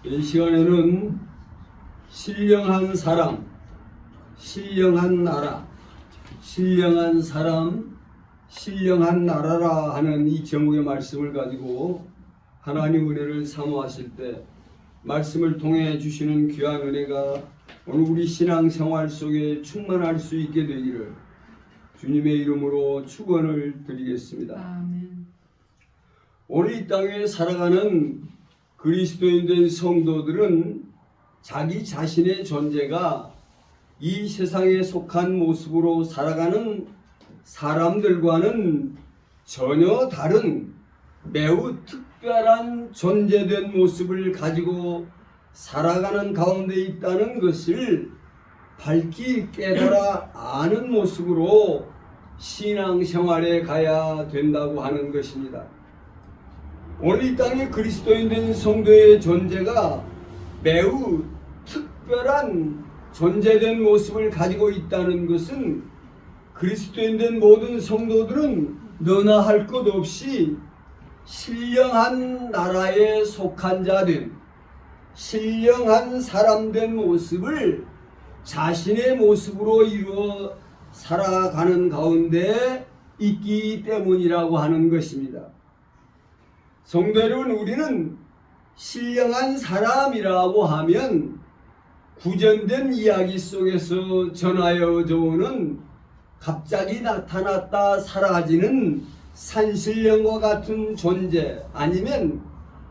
이 시간에는 신령한 사람, 신령한 나라, 신령한 사람, 신령한 나라라 하는 이 제목의 말씀을 가지고 하나님 은혜를 사모하실 때 말씀을 통해 주시는 귀한 은혜가 오늘 우리 신앙생활 속에 충만할 수 있게 되기를 주님의 이름으로 축원을 드리겠습니다. 아멘. 오늘 이 땅에 살아가는 그리스도인 된 성도들은 자기 자신의 존재가 이 세상에 속한 모습으로 살아가는 사람들과는 전혀 다른 매우 특별한 존재된 모습을 가지고 살아가는 가운데 있다는 것을 밝히 깨달아 아는 모습으로 신앙생활에 가야 된다고 하는 것입니다. 오늘 이 땅에 그리스도인 된 성도의 존재가 매우 특별한 존재된 모습을 가지고 있다는 것은 그리스도인 된 모든 성도들은 너나 할 것 없이 신령한 나라에 속한 자된 신령한 사람된 모습을 자신의 모습으로 이루어 살아가는 가운데 있기 때문이라고 하는 것입니다. 성도 여러분, 우리는 신령한 사람이라고 하면 구전된 이야기 속에서 전하여져 오는 갑자기 나타났다 사라지는 산신령과 같은 존재, 아니면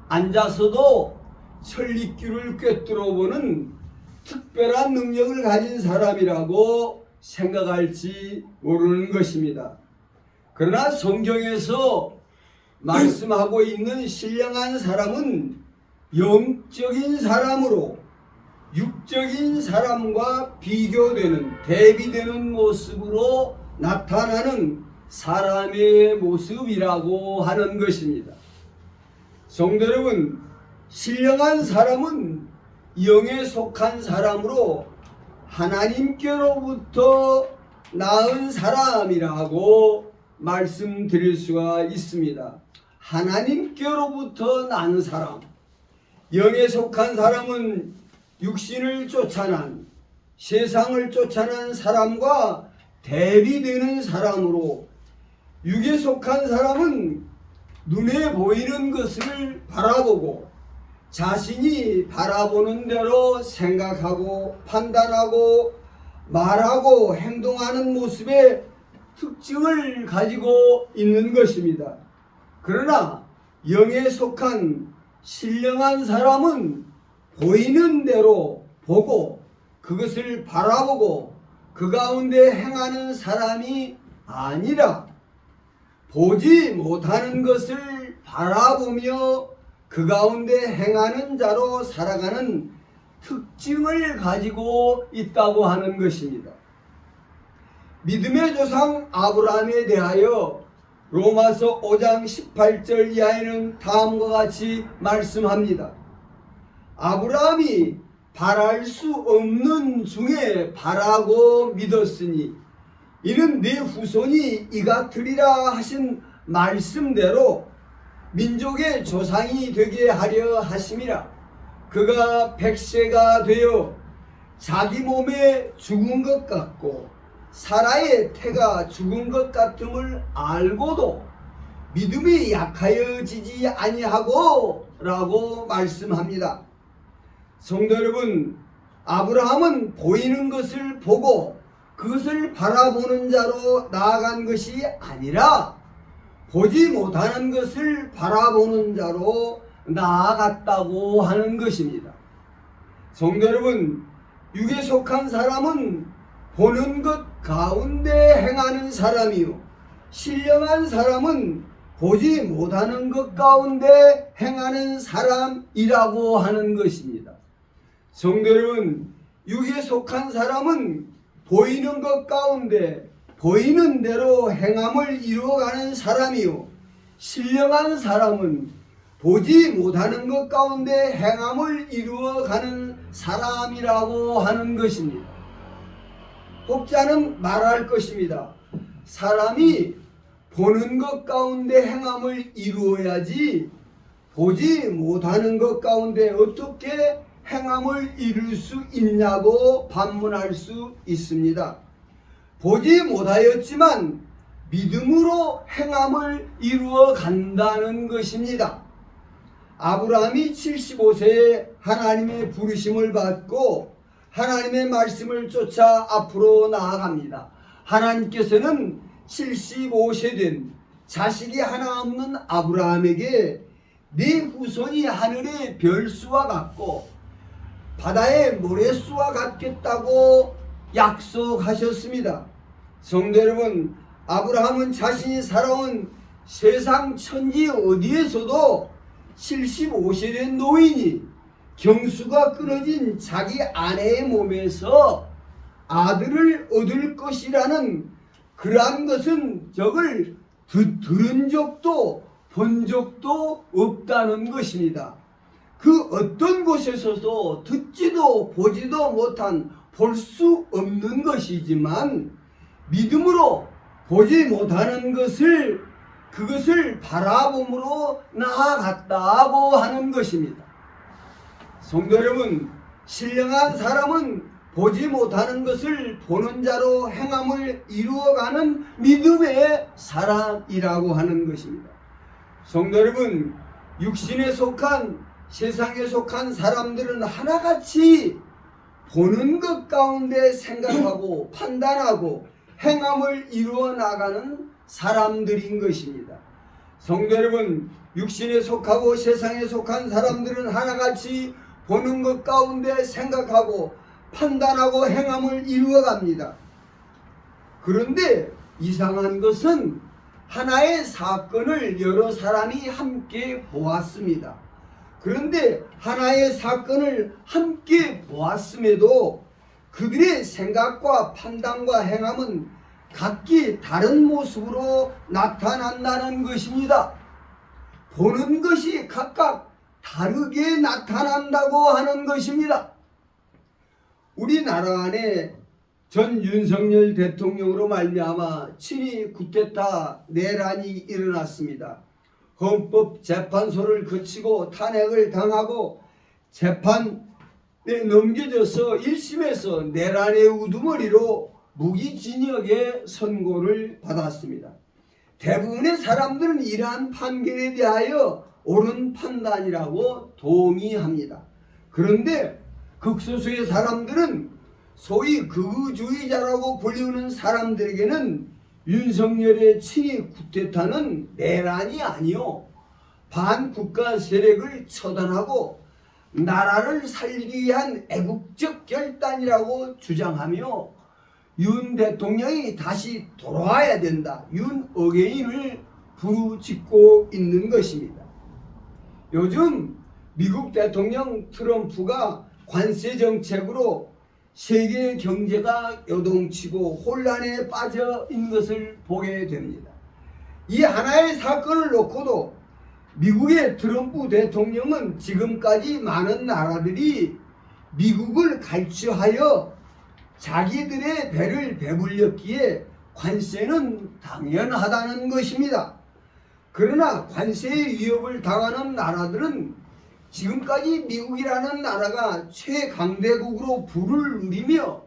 앉아서도 천리길을 꿰뚫어보는 특별한 능력을 가진 사람이라고 생각할지 모르는 것입니다. 그러나 성경에서 말씀하고 있는 신령한 사람은 영적인 사람으로 육적인 사람과 비교되는, 대비되는 모습으로 나타나는 사람의 모습이라고 하는 것입니다. 성도 여러분, 신령한 사람은 영에 속한 사람으로 하나님께로부터 낳은 사람이라고 말씀드릴 수가 있습니다. 하나님께로부터 난 사람, 영에 속한 사람은 육신을 쫓아난, 세상을 쫓아난 사람과 대비되는 사람으로, 육에 속한 사람은 눈에 보이는 것을 바라보고 자신이 바라보는 대로 생각하고 판단하고 말하고 행동하는 모습의 특징을 가지고 있는 것입니다. 그러나 영에 속한 신령한 사람은 보이는 대로 보고 그것을 바라보고 그 가운데 행하는 사람이 아니라 보지 못하는 것을 바라보며 그 가운데 행하는 자로 살아가는 특징을 가지고 있다고 하는 것입니다. 믿음의 조상 아브라함에 대하여 로마서 5장 18절 이하에는 다음과 같이 말씀합니다. 아브라함이 바랄 수 없는 중에 바라고 믿었으니 이는 네 후손이 이같으리라 하신 말씀대로 민족의 조상이 되게 하려 하심이라. 그가 100세가 되어 자기 몸에 죽은 것 같고 사라의 태가 죽은 것 같음을 알고도 믿음이 약하여지지 아니하고 라고 말씀합니다. 성도 여러분, 아브라함은 보이는 것을 보고 그것을 바라보는 자로 나아간 것이 아니라 보지 못하는 것을 바라보는 자로 나아갔다고 하는 것입니다. 성도 여러분, 육에 속한 사람은 보는 것 가운데 행하는 사람이요, 신령한 사람은 보지 못하는 것 가운데 행하는 사람이라고 하는 것입니다. 성도 여러분, 육에 속한 사람은 보이는 것 가운데 보이는 대로 행함을 이루어가는 사람이요, 신령한 사람은 보지 못하는 것 가운데 행함을 이루어가는 사람이라고 하는 것입니다. 혹자는 말할 것입니다. 사람이 보는 것 가운데 행함을 이루어야지 보지 못하는 것 가운데 어떻게 행함을 이룰 수 있냐고 반문할 수 있습니다. 보지 못하였지만 믿음으로 행함을 이루어 간다는 것입니다. 아브라함이 75세에 하나님의 부르심을 받고 하나님의 말씀을 쫓아 앞으로 나아갑니다. 하나님께서는 75세 된 자식이 하나 없는 아브라함에게 네 후손이 하늘의 별수와 같고 바다의 모래수와 같겠다고 약속하셨습니다. 성도 여러분, 아브라함은 자신이 살아온 세상 천지 어디에서도 75세 된 노인이 경수가 끊어진 자기 아내의 몸에서 아들을 얻을 것이라는 그러한 것은 적을 들은 적도 본 적도 없다는 것입니다. 그 어떤 곳에서도 듣지도 보지도 못한 볼 수 없는 것이지만 믿음으로 보지 못하는 그것을 바라봄으로 나아갔다고 하는 것입니다. 성도 여러분, 신령한 사람은 보지 못하는 것을 보는 자로 행함을 이루어가는 믿음의 사람이라고 하는 것입니다. 성도 여러분, 육신에 속한 세상에 속한 사람들은 하나같이 보는 것 가운데 생각하고 판단하고 행함을 이루어 나가는 사람들인 것입니다. 성도 여러분, 육신에 속하고 세상에 속한 사람들은 하나같이 보는 것 가운데 생각하고 판단하고 행함을 이루어 갑니다. 그런데 이상한 것은 하나의 사건을 여러 사람이 함께 보았습니다. 그런데 하나의 사건을 함께 보았음에도 그들의 생각과 판단과 행함은 각기 다른 모습으로 나타난다는 것입니다. 보는 것이 각각 다르게 나타난다고 하는 것입니다. 우리나라 안에 전 윤석열 대통령으로 말미암아 친위 쿠데타 내란이 일어났습니다. 헌법재판소를 거치고 탄핵을 당하고 재판에 넘겨져서 1심에서 내란의 우두머리로 무기징역의 선고를 받았습니다. 대부분의 사람들은 이러한 판결에 대하여 옳은 판단이라고 동의합니다. 그런데 극소수의 사람들은 소위 극우주의자라고 불리우는 사람들에게는 윤석열의 친위 쿠데타는 내란이 아니요 반국가 세력을 처단하고 나라를 살리기 위한 애국적 결단이라고 주장하며 윤 대통령이 다시 돌아와야 된다, 윤 어게인을 부르짖고 있는 것입니다. 요즘 미국 대통령 트럼프가 관세 정책으로 세계 경제가 요동치고 혼란에 빠져 있는 것을 보게 됩니다. 이 하나의 사건을 놓고도 미국의 트럼프 대통령은 지금까지 많은 나라들이 미국을 갈취하여 자기들의 배를 배불렸기에 관세는 당연하다는 것입니다. 그러나 관세의 위협을 당하는 나라들은 지금까지 미국이라는 나라가 최강대국으로 부를 누리며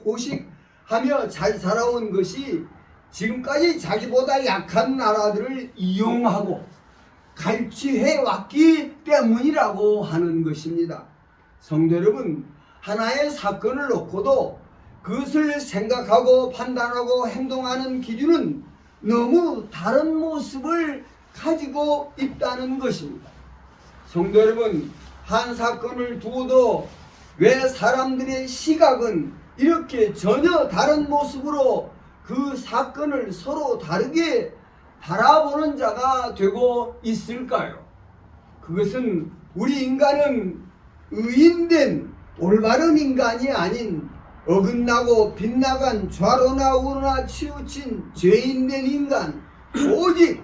호식하며 잘 살아온 것이 지금까지 자기보다 약한 나라들을 이용하고 갈취해 왔기 때문이라고 하는 것입니다. 성도 여러분, 하나의 사건을 놓고도 그것을 생각하고 판단하고 행동하는 기준은 너무 다른 모습을 가지고 있다는 것입니다. 성도 여러분, 한 사건을 두고도 왜 사람들의 시각은 이렇게 전혀 다른 모습으로 그 사건을 서로 다르게 바라보는 자가 되고 있을까요? 그것은 우리 인간은 의인된 올바른 인간이 아닌 어긋나고 빗나간 좌로나 우로나 치우친 죄인된 인간, 오직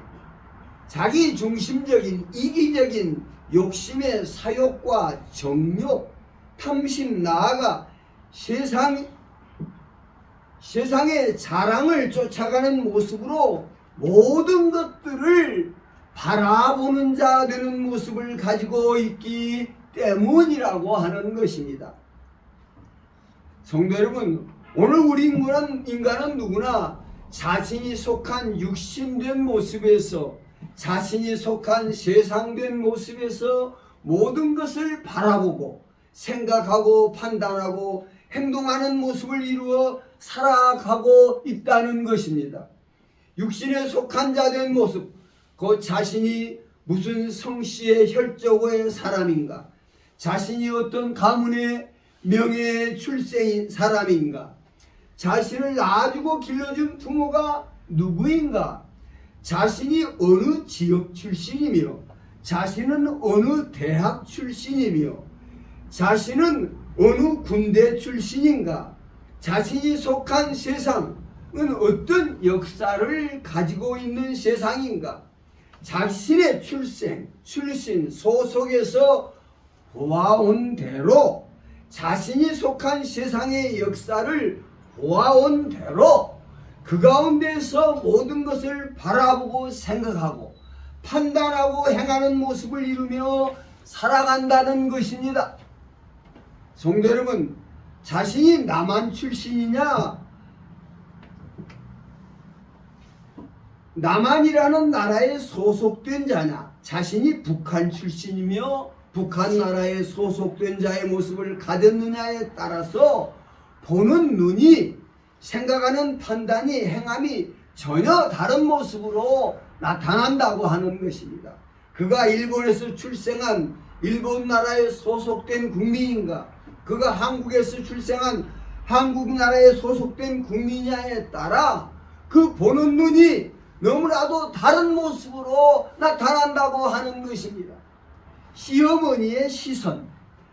자기 중심적인 이기적인 욕심의 사욕과 정욕, 탐심, 나아가 세상의 자랑을 쫓아가는 모습으로 모든 것들을 바라보는 자 되는 모습을 가지고 있기 때문이라고 하는 것입니다. 성도 여러분, 오늘 우리 인간은 누구나 자신이 속한 육신된 모습에서, 자신이 속한 세상된 모습에서 모든 것을 바라보고 생각하고 판단하고 행동하는 모습을 이루어 살아가고 있다는 것입니다. 육신에 속한 자 된 모습, 그 자신이 무슨 성씨의 혈족의 사람인가, 자신이 어떤 가문의 명예의 출생인 사람인가, 자신을 낳아주고 길러준 부모가 누구인가, 자신이 어느 지역 출신이며 자신은 어느 대학 출신이며 자신은 어느 군대 출신인가, 자신이 속한 세상은 어떤 역사를 가지고 있는 세상인가, 자신의 출신, 소속에서 보아온 대로, 자신이 속한 세상의 역사를 보아온 대로 그 가운데서 모든 것을 바라보고 생각하고 판단하고 행하는 모습을 이루며 살아간다는 것입니다. 성도 여러분, 자신이 남한 출신이냐, 남한이라는 나라에 소속된 자냐, 자신이 북한 출신이며 북한 나라에 소속된 자의 모습을 가졌느냐에 따라서 보는 눈이, 생각하는 판단이, 행함이 전혀 다른 모습으로 나타난다고 하는 것입니다. 그가 일본에서 출생한 일본 나라에 소속된 국민인가, 그가 한국에서 출생한 한국 나라에 소속된 국민이냐에 따라 그 보는 눈이 너무나도 다른 모습으로 나타난다고 하는 것입니다. 시어머니의 시선,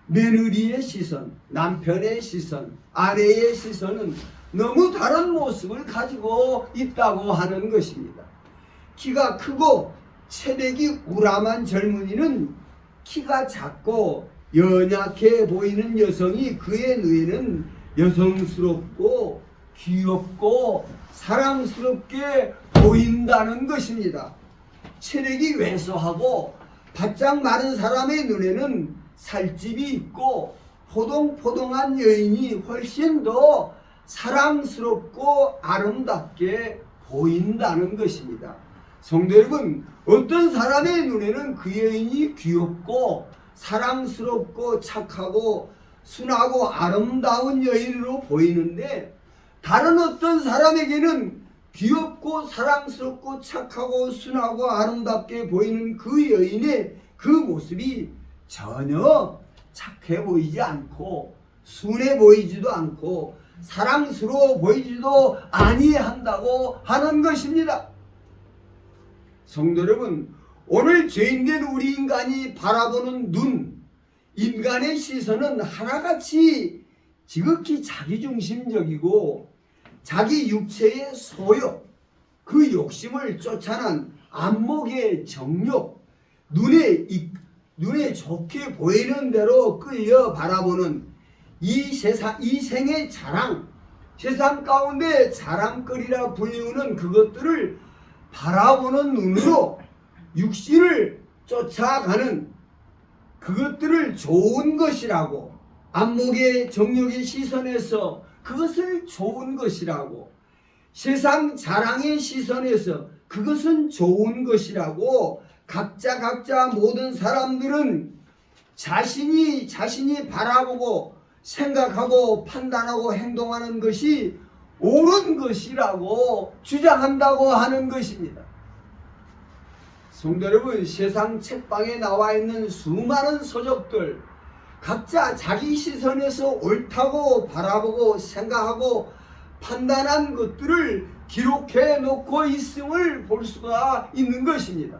며느리의 시선, 남편의 시선, 아내의 시선은 너무 다른 모습을 가지고 있다고 하는 것입니다. 키가 크고 체력이 우람한 젊은이는 키가 작고 연약해 보이는 여성이 그의 눈에는 여성스럽고 귀엽고 사랑스럽게 보인다는 것입니다. 체력이 왜소하고 바짝 마른 사람의 눈에는 살집이 있고 포동포동한 여인이 훨씬 더 사랑스럽고 아름답게 보인다는 것입니다. 성도 여러분, 어떤 사람의 눈에는 그 여인이 귀엽고 사랑스럽고 착하고 순하고 아름다운 여인으로 보이는데, 다른 어떤 사람에게는 귀엽고 사랑스럽고 착하고 순하고 아름답게 보이는 그 여인의 그 모습이 전혀 착해 보이지 않고 순해 보이지도 않고 사랑스러워 보이지도 아니한다고 하는 것입니다. 성도 여러분, 오늘 죄인된 우리 인간이 바라보는 눈, 인간의 시선은 하나같이 지극히 자기중심적이고 자기 육체의 소욕, 그 욕심을 쫓아난 안목의 정욕, 눈에 좋게 보이는 대로 끌려 바라보는 이 생의 자랑, 세상 가운데 자랑거리라 불리우는 그것들을 바라보는 눈으로 육신을 쫓아가는 그것들을 좋은 것이라고, 안목의 정욕의 시선에서 그것을 좋은 것이라고, 세상 자랑의 시선에서 그것은 좋은 것이라고 각자 모든 사람들은 자신이 바라보고 생각하고 판단하고 행동하는 것이 옳은 것이라고 주장한다고 하는 것입니다. 성도 여러분, 세상 책방에 나와 있는 수많은 서적들, 각자 자기 시선에서 옳다고 바라보고 생각하고 판단한 것들을 기록해 놓고 있음을 볼 수가 있는 것입니다.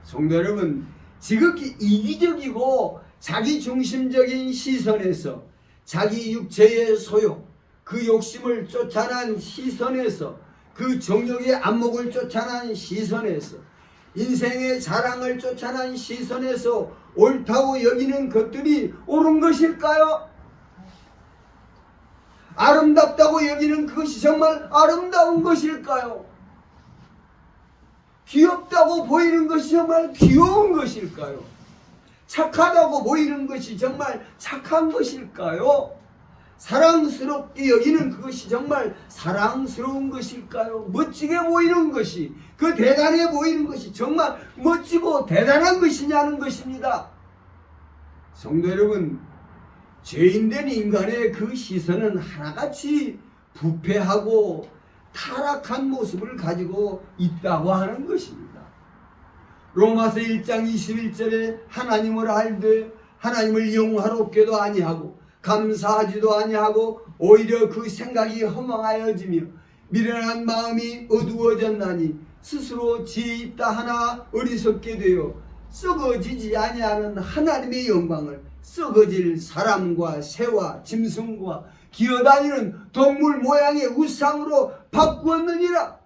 성도 여러분, 지극히 이기적이고 자기중심적인 시선에서 자기 육체의 소욕, 그 욕심을 쫓아난 시선에서, 그 정욕의 안목을 쫓아난 시선에서, 인생의 자랑을 쫓아난 시선에서 옳다고 여기는 것들이 옳은 것일까요? 아름답다고 여기는 그것이 정말 아름다운 것일까요? 귀엽다고 보이는 것이 정말 귀여운 것일까요? 착하다고 보이는 것이 정말 착한 것일까요? 사랑스럽게 여기는 그것이 정말 사랑스러운 것일까요? 멋지게 보이는 것이, 그 대단해 보이는 것이 정말 멋지고 대단한 것이냐는 것입니다. 성도 여러분, 죄인된 인간의 그 시선은 하나같이 부패하고 타락한 모습을 가지고 있다고 하는 것입니다. 로마서 1장 21절에 하나님을 알되 하나님을 영화롭게도 아니하고 감사하지도 아니하고 오히려 그 생각이 허망하여지며 미련한 마음이 어두워졌나니 스스로 지혜 있다 하나 어리석게 되어 썩어지지 아니하는 하나님의 영광을 썩어질 사람과 새와 짐승과 기어다니는 동물 모양의 우상으로 바꾸었느니라.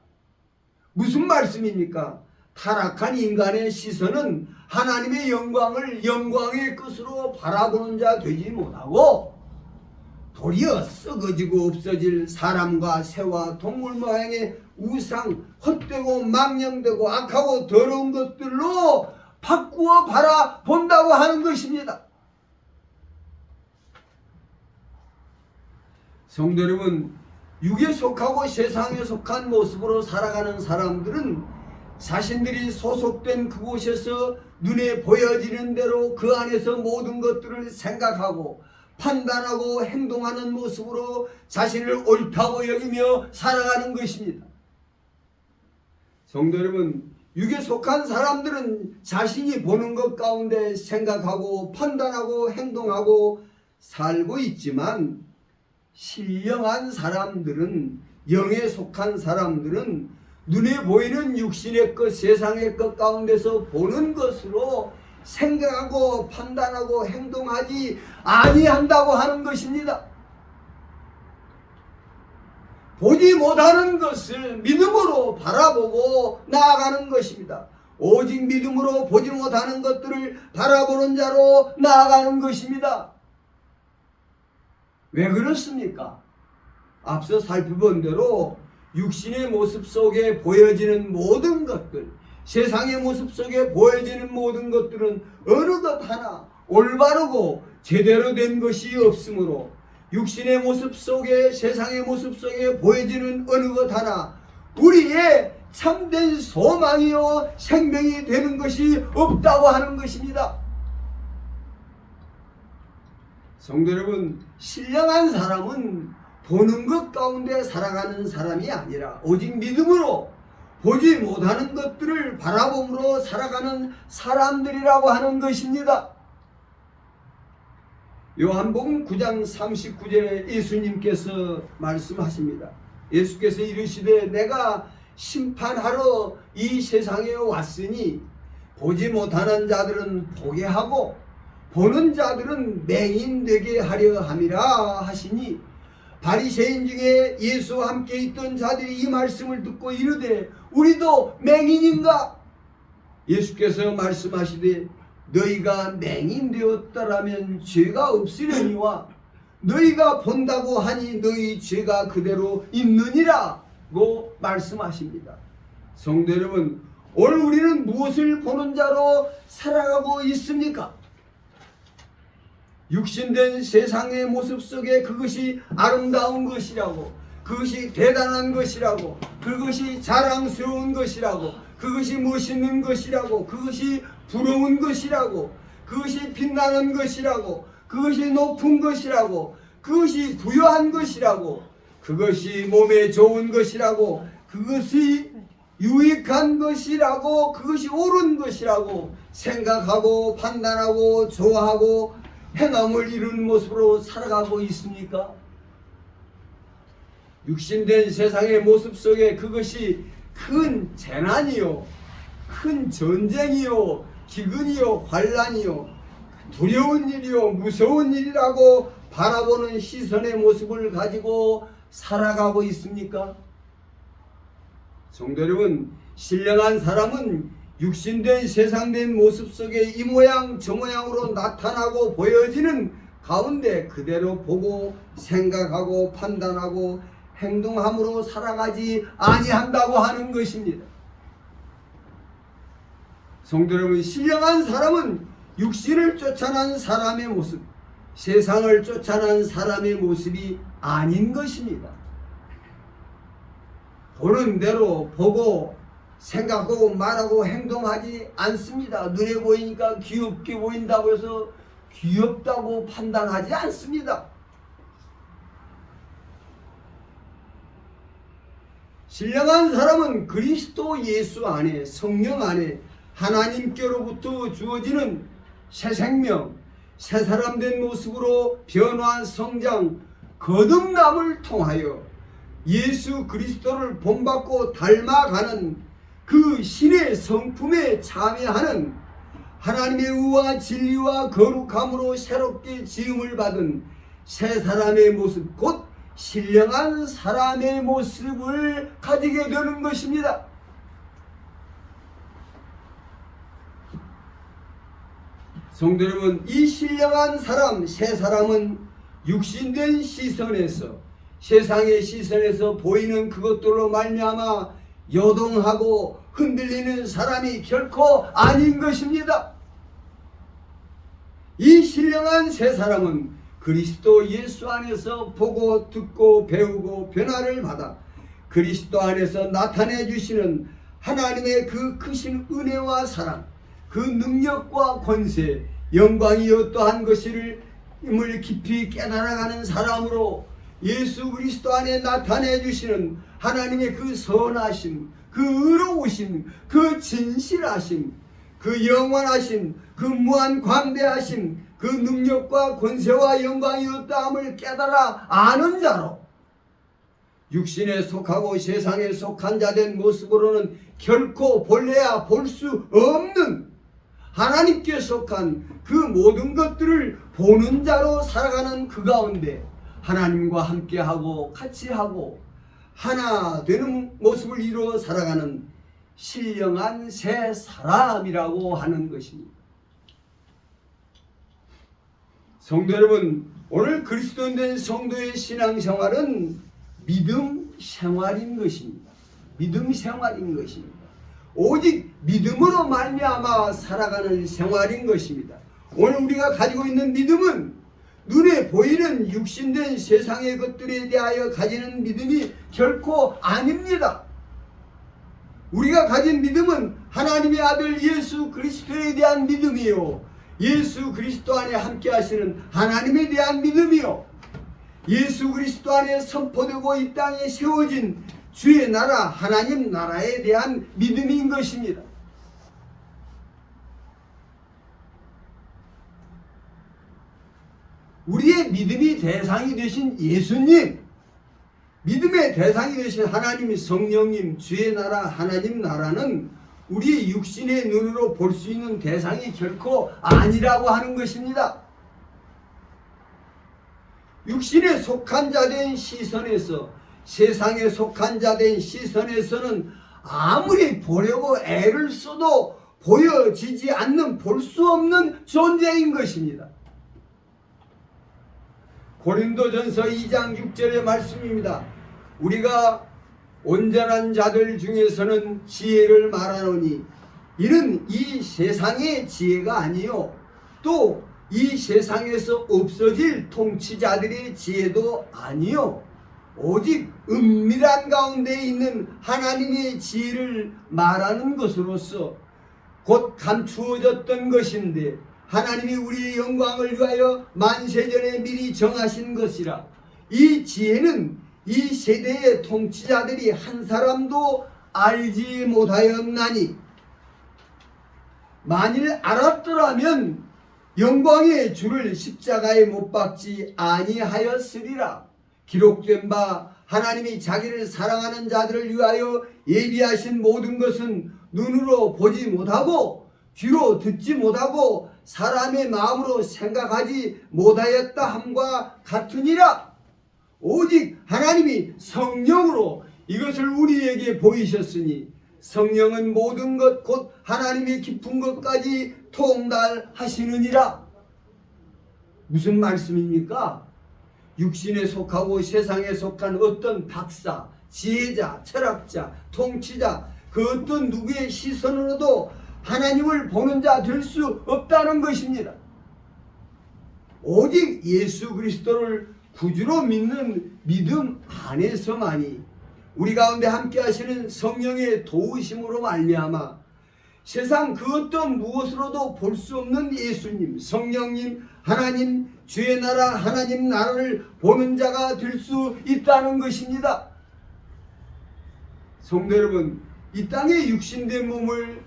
무슨 말씀입니까? 타락한 인간의 시선은 하나님의 영광을 영광의 끝으로 바라보는 자 되지 못하고 도리어 썩어지고 없어질 사람과 새와 동물 모양의 우상, 헛되고 망령되고 악하고 더러운 것들로 바꾸어 바라본다고 하는 것입니다. 성도 여러분, 육에 속하고 세상에 속한 모습으로 살아가는 사람들은 자신들이 소속된 그곳에서 눈에 보여지는 대로 그 안에서 모든 것들을 생각하고 판단하고 행동하는 모습으로 자신을 옳다고 여기며 살아가는 것입니다. 성도 여러분, 육에 속한 사람들은 자신이 보는 것 가운데 생각하고 판단하고 행동하고 살고 있지만 신령한 사람들은, 영에 속한 사람들은 눈에 보이는 육신의 것, 세상의 것 가운데서 보는 것으로 생각하고 판단하고 행동하지 아니한다고 하는 것입니다. 보지 못하는 것을 믿음으로 바라보고 나아가는 것입니다. 오직 믿음으로 보지 못하는 것들을 바라보는 자로 나아가는 것입니다. 왜 그렇습니까? 앞서 살펴본 대로 육신의 모습 속에 보여지는 모든 것들, 세상의 모습 속에 보여지는 모든 것들은 어느 것 하나 올바르고 제대로 된 것이 없으므로 육신의 모습 속에, 세상의 모습 속에 보여지는 어느 것 하나 우리의 참된 소망이요 생명이 되는 것이 없다고 하는 것입니다. 성도 여러분, 신령한 사람은 보는 것 가운데 살아가는 사람이 아니라 오직 믿음으로 보지 못하는 것들을 바라봄으로 살아가는 사람들이라고 하는 것입니다. 요한복음 9장 39절에 예수님께서 말씀하십니다. 예수께서 이르시되 내가 심판하러 이 세상에 왔으니 보지 못하는 자들은 보게 하고 보는 자들은 맹인되게 하려 함이라 하시니 바리새인 중에 예수와 함께 있던 자들이 이 말씀을 듣고 이르되 우리도 맹인인가? 예수께서 말씀하시되 너희가 맹인되었다라면 죄가 없으려니와 너희가 본다고 하니 너희 죄가 그대로 있느니라고 말씀하십니다. 성도 여러분, 오늘 우리는 무엇을 보는 자로 살아가고 있습니까? 육신된 세상의 모습 속에 그것이 아름다운 것이라고, 그것이 대단한 것이라고, 그것이 자랑스러운 것이라고, 그것이 멋있는 것이라고, 그것이 부러운 것이라고, 그것이 빛나는 것이라고, 그것이 높은 것이라고, 그것이 부유한 것이라고, 그것이 몸에 좋은 것이라고, 그것이 유익한 것이라고, 그것이 옳은 것이라고 생각하고 판단하고 좋아하고 행함을 이루는 모습으로 살아가고 있습니까? 육신된 세상의 모습 속에 그것이 큰 재난이요, 큰 전쟁이요, 기근이요, 환란이요, 두려운 일이요, 무서운 일이라고 바라보는 시선의 모습을 가지고 살아가고 있습니까? 성도 여러분, 신령한 사람은 육신된 세상된 모습 속에 이 모양 저 모양으로 나타나고 보여지는 가운데 그대로 보고 생각하고 판단하고 행동함으로 살아가지 아니한다고 하는 것입니다. 성도 여러분, 신령한 사람은 육신을 쫓아난 사람의 모습, 세상을 쫓아난 사람의 모습이 아닌 것입니다. 보는 대로 보고 생각하고 말하고 행동하지 않습니다. 눈에 보이니까 귀엽게 보인다고 해서 귀엽다고 판단하지 않습니다. 신령한 사람은 그리스도 예수 안에, 성령 안에 하나님께로부터 주어지는 새 생명, 새 사람 된 모습으로 변화, 성장, 거듭남을 통하여 예수 그리스도를 본받고 닮아가는 그 신의 성품에 참여하는 하나님의 의와 진리와 거룩함으로 새롭게 지음을 받은 새 사람의 모습, 곧 신령한 사람의 모습을 가지게 되는 것입니다. 성도 여러분, 이 신령한 사람, 새 사람은 육신된 시선에서, 세상의 시선에서 보이는 그것들로 말미암아 요동하고 흔들리는 사람이 결코 아닌 것입니다. 이 신령한 새 사람은 그리스도 예수 안에서 보고 듣고 배우고 변화를 받아 그리스도 안에서 나타내 주시는 하나님의 그 크신 은혜와 사랑, 그 능력과 권세, 영광이 어떠한 것임을 깊이 깨달아가는 사람으로 예수 그리스도 안에 나타내 주시는 하나님의 그 선하심, 그 의로우심, 그 진실하심, 그 영원하심, 그 무한 광대하심, 그 능력과 권세와 영광이 어떠함을 깨달아 아는 자로 육신에 속하고 세상에 속한 자 된 모습으로는 결코 볼래야 볼 수 없는 하나님께 속한 그 모든 것들을 보는 자로 살아가는 그 가운데 하나님과 함께하고 같이하고 하나 되는 모습을 이루어 살아가는 신령한 새 사람이라고 하는 것입니다. 성도 여러분, 오늘 그리스도인 된 성도의 신앙생활은 믿음 생활인 것입니다. 믿음 생활인 것입니다. 오직 믿음으로 말미암아 살아가는 생활인 것입니다. 오늘 우리가 가지고 있는 믿음은 눈에 보이는 육신된 세상의 것들에 대하여 가지는 믿음이 결코 아닙니다. 우리가 가진 믿음은 하나님의 아들 예수 그리스도에 대한 믿음이요, 예수 그리스도 안에 함께 하시는 하나님에 대한 믿음이요, 예수 그리스도 안에 선포되고 이 땅에 세워진 주의 나라, 하나님 나라에 대한 믿음인 것입니다. 우리의 믿음이 대상이 되신 예수님, 믿음의 대상이 되신 하나님이 성령님, 주의 나라, 하나님 나라는 우리의 육신의 눈으로 볼 수 있는 대상이 결코 아니라고 하는 것입니다. 육신에 속한 자 된 시선에서, 세상에 속한 자 된 시선에서는 아무리 보려고 애를 써도 보여지지 않는, 볼 수 없는 존재인 것입니다. 고린도전서 2장 6절의 말씀입니다. 우리가 온전한 자들 중에서는 지혜를 말하노니 이는 이 세상의 지혜가 아니요 또 이 세상에서 없어질 통치자들의 지혜도 아니요 오직 은밀한 가운데 있는 하나님의 지혜를 말하는 것으로서 곧 감추어졌던 것인데 하나님이 우리의 영광을 위하여 만세전에 미리 정하신 것이라. 이 지혜는 이 세대의 통치자들이 한 사람도 알지 못하였나니 만일 알았더라면 영광의 주를 십자가에 못 박지 아니하였으리라. 기록된 바 하나님이 자기를 사랑하는 자들을 위하여 예비하신 모든 것은 눈으로 보지 못하고 귀로 듣지 못하고 사람의 마음으로 생각하지 못하였다 함과 같으니라. 오직 하나님이 성령으로 이것을 우리에게 보이셨으니 성령은 모든 것 곧 하나님의 깊은 것까지 통달하시느니라. 무슨 말씀입니까? 육신에 속하고 세상에 속한 어떤 박사, 지혜자, 철학자, 통치자, 그 어떤 누구의 시선으로도 하나님을 보는 자 될 수 없다는 것입니다. 오직 예수 그리스도를 구주로 믿는 믿음 안에서만이 우리 가운데 함께 하시는 성령의 도우심으로 말미암아 세상 그 어떤 무엇으로도 볼 수 없는 예수님, 성령님, 하나님, 주의 나라, 하나님 나라를 보는 자가 될 수 있다는 것입니다. 성도 여러분, 이 땅에 육신된 몸을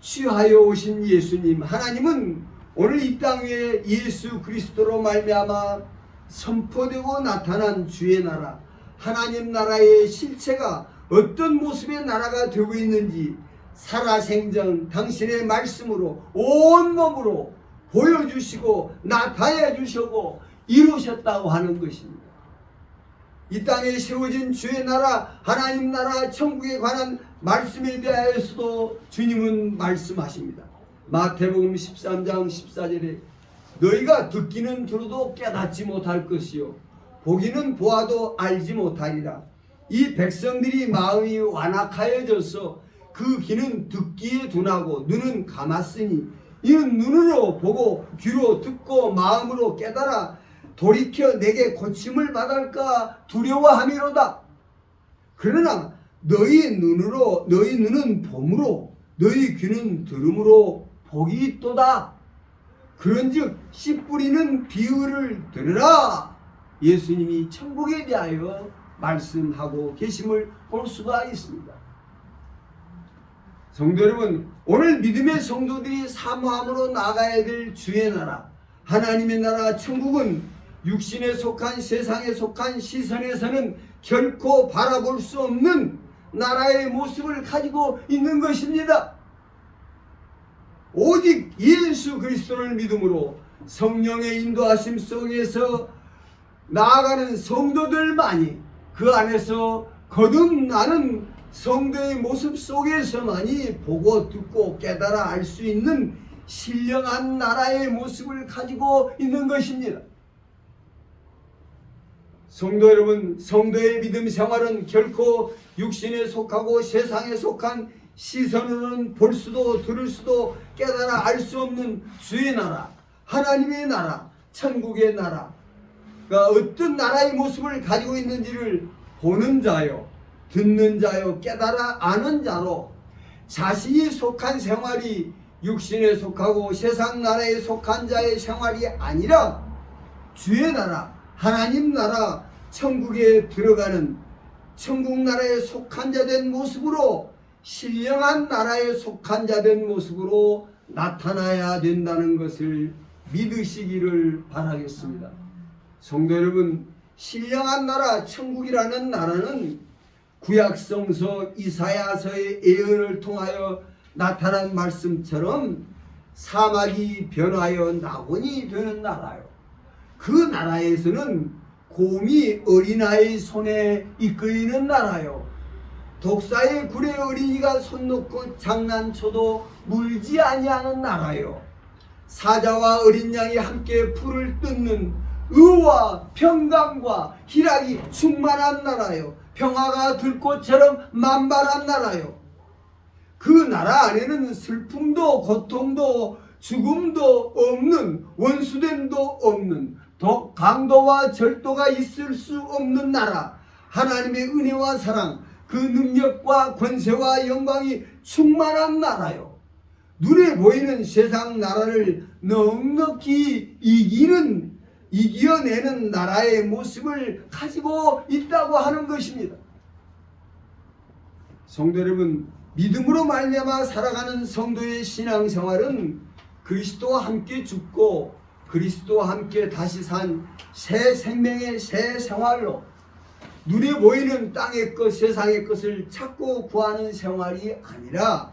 취하여 오신 예수님, 하나님은 오늘 이 땅 위에 예수 그리스도로 말미암아 선포되고 나타난 주의 나라, 하나님 나라의 실체가 어떤 모습의 나라가 되고 있는지 살아생전 당신의 말씀으로 온몸으로 보여주시고 나타내 주시고 이루셨다고 하는 것입니다. 이 땅에 세워진 주의 나라, 하나님 나라, 천국에 관한 말씀에 대하여서도 주님은 말씀하십니다. 마태복음 13장 14절에 너희가 듣기는 들어도 깨닫지 못할 것이요 보기는 보아도 알지 못하리라. 이 백성들이 마음이 완악하여져서 그 귀는 듣기에 둔하고 눈은 감았으니 이는 눈으로 보고 귀로 듣고 마음으로 깨달아 돌이켜 내게 고침을 받을까 두려워함이로다. 그러나 너희 눈은 봄으로 너희 귀는 들음으로 복이 있도다. 그런즉 씨 뿌리는 비유를 들으라. 예수님이 천국에 대하여 말씀하고 계심을 볼 수가 있습니다. 성도 여러분, 오늘 믿음의 성도들이 사모함으로 나가야 될 주의 나라, 하나님의 나라, 천국은 육신에 속한 세상에 속한 시선에서는 결코 바라볼 수 없는 나라의 모습을 가지고 있는 것입니다. 오직 예수 그리스도를 믿음으로 성령의 인도하심 속에서 나아가는 성도들만이 그 안에서 거듭나는 성도의 모습 속에서만이 보고 듣고 깨달아 알 수 있는 신령한 나라의 모습을 가지고 있는 것입니다. 성도 여러분, 성도의 믿음 생활은 결코 육신에 속하고 세상에 속한 시선으로는 볼 수도 들을 수도 깨달아 알 수 없는 주의 나라, 하나님의 나라, 천국의 나라가 어떤 나라의 모습을 가지고 있는지를 보는 자요, 듣는 자요, 깨달아 아는 자로 자신이 속한 생활이 육신에 속하고 세상 나라에 속한 자의 생활이 아니라 주의 나라, 하나님 나라, 천국에 들어가는 천국 나라에 속한 자 된 모습으로 신령한 나라에 속한 자 된 모습으로 나타나야 된다는 것을 믿으시기를 바라겠습니다. 성도 여러분, 신령한 나라, 천국이라는 나라는 구약성서 이사야서의 예언을 통하여 나타난 말씀처럼 사막이 변하여 낙원이 되는 나라요. 그 나라에서는 곰이 어린아이의 손에 이끌리는 나라요. 독사의 굴에 어린이가 손 놓고 장난쳐도 물지 아니하는 나라요. 사자와 어린 양이 함께 풀을 뜯는 의와 평강과 희락이 충만한 나라요. 평화가 들꽃처럼 만발한 나라요. 그 나라 안에는 슬픔도 고통도 죽음도 없는, 원수됨도 없는, 강도와 절도가 있을 수 없는 나라, 하나님의 은혜와 사랑, 그 능력과 권세와 영광이 충만한 나라요. 눈에 보이는 세상 나라를 넉넉히 이겨내는 나라의 모습을 가지고 있다고 하는 것입니다. 성도 여러분, 믿음으로 말미암아 살아가는 성도의 신앙생활은 그리스도와 함께 죽고 그리스도와 함께 다시 산 새 생명의 새 생활로 눈에 보이는 땅의 것, 세상의 것을 찾고 구하는 생활이 아니라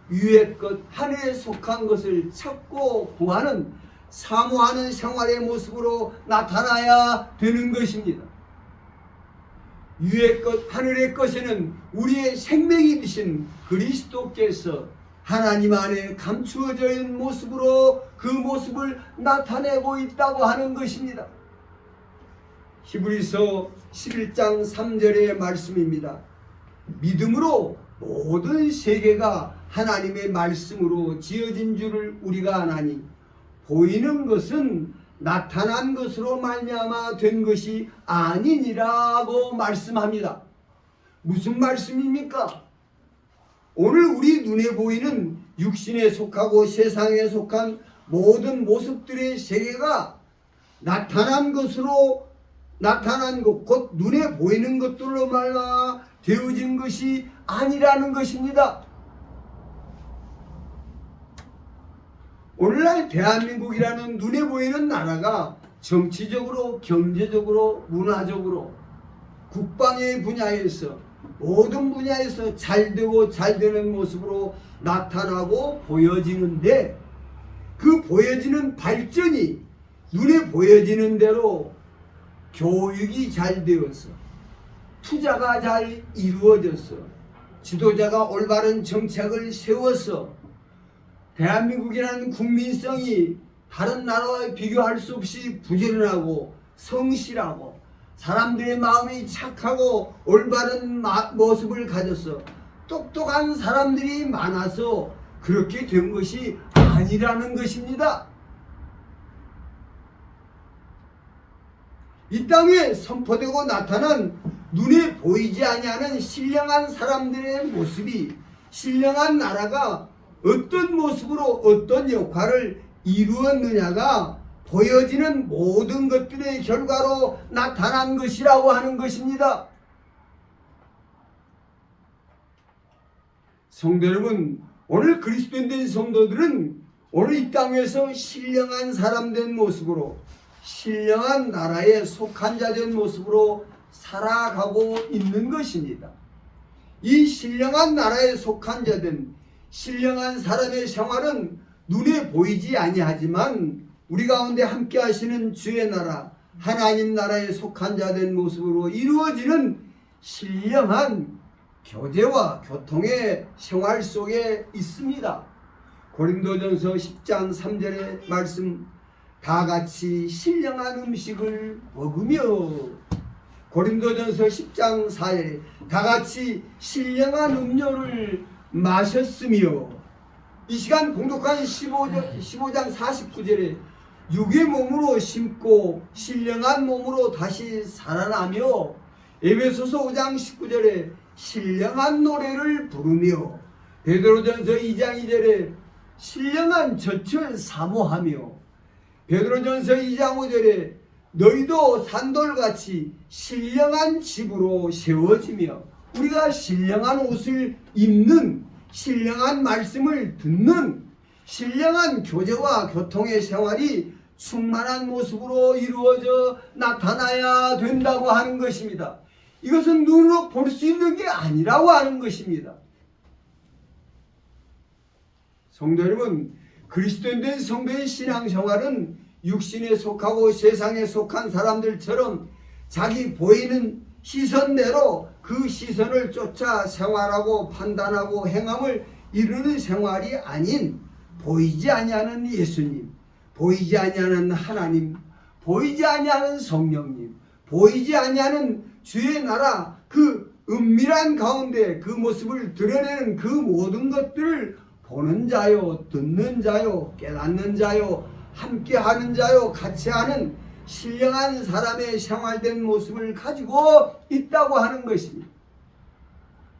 위의 것, 하늘에 속한 것을 찾고 구하는, 사모하는 생활의 모습으로 나타나야 되는 것입니다. 위의 것, 하늘의 것에는 우리의 생명이 되신 그리스도께서 하나님 안에 감추어져 있는 모습으로 그 모습을 나타내고 있다고 하는 것입니다. 히브리서 11장 3절의 말씀입니다. 믿음으로 모든 세계가 하나님의 말씀으로 지어진 줄을 우리가 아나니 보이는 것은 나타난 것으로 말미암아 된 것이 아니니라고 말씀합니다. 무슨 말씀입니까? 오늘 우리 눈에 보이는 육신에 속하고 세상에 속한 모든 모습들의 세계가 나타난 것으로 나타난 것, 곧 눈에 보이는 것들로 말미암아 되어진 것이 아니라는 것입니다. 오늘날 대한민국이라는 눈에 보이는 나라가 정치적으로, 경제적으로, 문화적으로, 국방의 분야에서 모든 분야에서 잘되고 잘되는 모습으로 나타나고 보여지는데 그 보여지는 발전이 눈에 보여지는 대로 교육이 잘 되어서 투자가 잘 이루어져서 지도자가 올바른 정책을 세워서 대한민국이라는 국민성이 다른 나라와 비교할 수 없이 부지런하고 성실하고 사람들의 마음이 착하고 올바른 모습을 가져서 똑똑한 사람들이 많아서 그렇게 된 것이 아니라는 것입니다. 이 땅에 선포되고 나타난 눈에 보이지 아니하는 신령한 사람들의 모습이 신령한 나라가 어떤 모습으로 어떤 역할을 이루었느냐가 보여지는 모든 것들의 결과로 나타난 것이라고 하는 것입니다. 성도 여러분, 오늘 그리스도인된 성도들은 오늘 이 땅에서 신령한 사람 된 모습으로 신령한 나라에 속한 자 된 모습으로 살아가고 있는 것입니다. 이 신령한 나라에 속한 자 된 신령한 사람의 생활은 눈에 보이지 아니하지만 우리 가운데 함께 하시는 주의 나라 하나님 나라에 속한 자 된 모습으로 이루어지는 신령한 교제와 교통의 생활 속에 있습니다. 고린도전서 10장 3절의 말씀, 다 같이 신령한 음식을 먹으며, 고린도전서 10장 4절에 다 같이 신령한 음료를 마셨으며, 이 시간 봉독한 15장 49절에 육의 몸으로 심고 신령한 몸으로 다시 살아나며, 에베소서 5장 19절에 신령한 노래를 부르며, 베드로전서 2장 2절에 신령한 젖을 사모하며, 베드로전서 2장 5절에 너희도 산돌같이 신령한 집으로 세워지며, 우리가 신령한 옷을 입는, 신령한 말씀을 듣는 신령한 교제와 교통의 생활이 충만한 모습으로 이루어져 나타나야 된다고 하는 것입니다. 이것은 눈으로 볼 수 있는 게 아니라고 하는 것입니다. 성도 여러분, 그리스도인된 성도의 신앙생활은 육신에 속하고 세상에 속한 사람들처럼 자기 보이는 시선대로 그 시선을 쫓아 생활하고 판단하고 행함을 이루는 생활이 아닌 보이지 아니하는 예수님, 보이지 아니하는 하나님, 보이지 아니하는 성령님, 보이지 아니하는 주의 나라, 그 은밀한 가운데 그 모습을 드러내는 그 모든 것들을 보는 자요, 듣는 자요, 깨닫는 자요, 함께하는 자요, 같이 하는 신령한 사람의 생활된 모습을 가지고 있다고 하는 것입니다.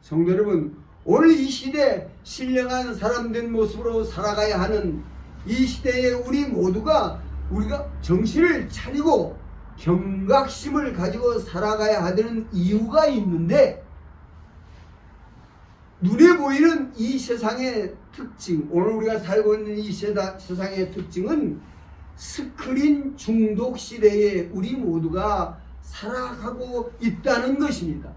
성도 여러분, 오늘 이 시대 신령한 사람된 모습으로 살아가야 하는 이 시대에 우리 모두가 우리가 정신을 차리고 경각심을 가지고 살아가야 하는 이유가 있는데, 눈에 보이는 이 세상의 특징, 오늘 우리가 살고 있는 이 세상의 특징은 스크린 중독 시대에 우리 모두가 살아가고 있다는 것입니다.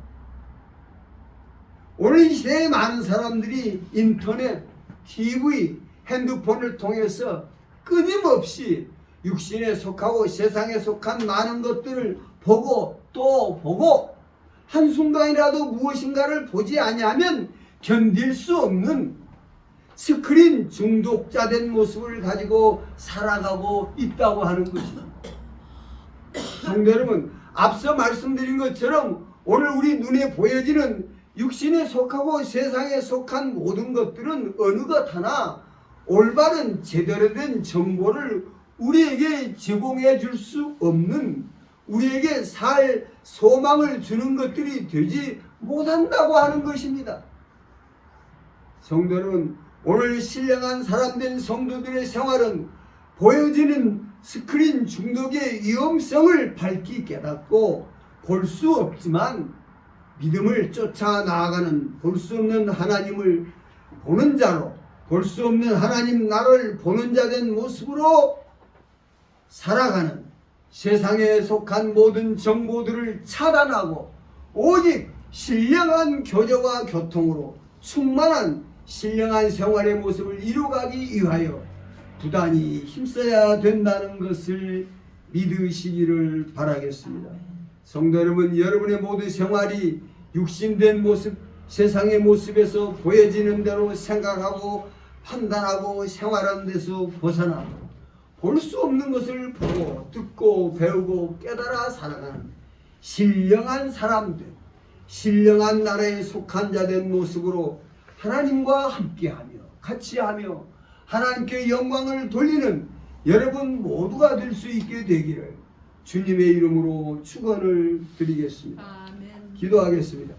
오늘 이 시대에 많은 사람들이 인터넷, TV, 핸드폰을 통해서 끊임없이 육신에 속하고 세상에 속한 많은 것들을 보고 또 보고, 한순간이라도 무엇인가를 보지 아니하면 견딜 수 없는 스크린 중독자 된 모습을 가지고 살아가고 있다고 하는 것입니다. 성도 여러분, 앞서 말씀드린 것처럼 오늘 우리 눈에 보여지는 육신에 속하고 세상에 속한 모든 것들은 어느 것 하나 올바른 제대로 된 정보를 우리에게 제공해 줄 수 없는, 우리에게 살 소망을 주는 것들이 되지 못한다고 하는 것입니다. 성도 여러분, 오늘 신령한 사람된 성도들의 생활은 보여지는 스크린 중독의 위험성을 밝히 깨닫고 볼 수 없지만 믿음을 쫓아 나아가는, 볼 수 없는 하나님을 보는 자로, 볼 수 없는 하나님 나를 보는 자 된 모습으로 살아가는, 세상에 속한 모든 정보들을 차단하고 오직 신령한 교제와 교통으로 충만한 신령한 생활의 모습을 이루어가기 위하여 부단히 힘써야 된다는 것을 믿으시기를 바라겠습니다. 성도 여러분, 여러분의 모든 생활이 육신된 모습, 세상의 모습에서 보여지는 대로 생각하고 판단하고 생활하는 데서 벗어나고 볼 수 없는 것을 보고 듣고 배우고 깨달아 살아가는 신령한 사람들, 신령한 나라에 속한 자 된 모습으로 하나님과 함께하며 같이하며 하나님께 영광을 돌리는 여러분 모두가 될 수 있게 되기를 주님의 이름으로 축원을 드리겠습니다. 아멘. 기도하겠습니다.